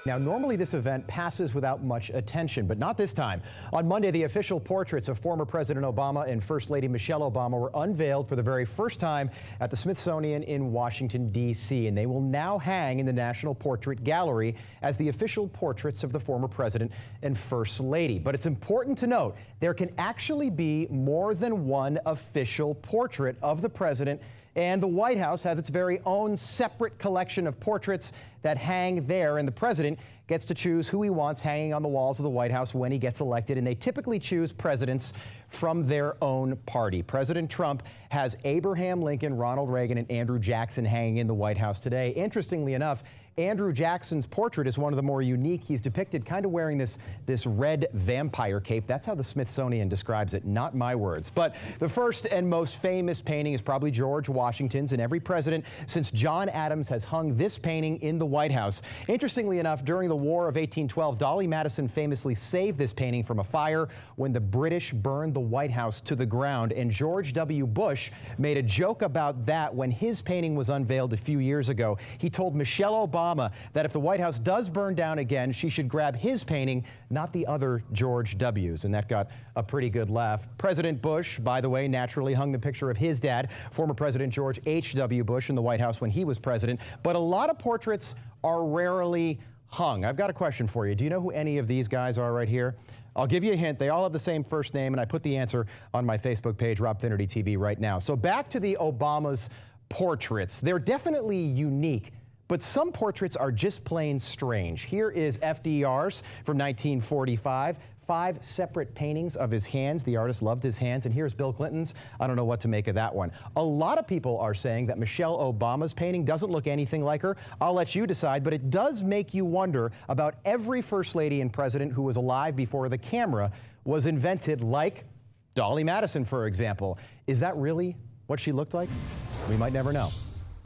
Now, normally this event passes without much attention, but not this time. On Monday, the official portraits of former President Obama and First Lady Michelle Obama were unveiled for the very first time at the Smithsonian in Washington, D.C., and they will now hang in the National Portrait Gallery as the official portraits of the former president and First Lady. But it's important to note there can actually be more than one official portrait of the president, and the White House has its very own separate collection of portraits that hang there, and the president gets to choose who he wants hanging on the walls of the White House when he gets elected, and they typically choose presidents from their own party. President Trump has Abraham Lincoln, Ronald Reagan, and Andrew Jackson hanging in the White House today. Interestingly enough, Andrew Jackson's portrait is one of the more unique. He's depicted kind of wearing this red vampire cape. That's how the Smithsonian describes it, not my words. But the first and most famous painting is probably George Washington's, and every president since John Adams has hung this painting in the White House. Interestingly enough, during the War of 1812, Dolly Madison famously saved this painting from a fire when the British burned the White House to the ground, and George W. Bush made a joke about that when his painting was unveiled a few years ago. He told Michelle Obama that if the White House does burn down again, she should grab his painting, not the other George W's, and that got a pretty good laugh. President Bush, by the way, naturally hung the picture of his dad, former President George H.W. Bush, in the White House when he was president, but a lot of portraits are rarely hung. I've got a question for you. Do you know who any of these guys are right here? I'll give you a hint. They all have the same first name, and I put the answer on my Facebook page, Rob Finnerty TV, right now. So back to the Obamas portraits. They're definitely unique, but some portraits are just plain strange. Here is FDR's from 1945. 5 separate paintings of his hands. The artist loved his hands. And here's Bill Clinton's. I don't know what to make of that one. A lot of people are saying that Michelle Obama's painting doesn't look anything like her. I'll let you decide, but it does make you wonder about every first lady and president who was alive before the camera was invented, like Dolly Madison, for example. Is that really what she looked like? We might never know.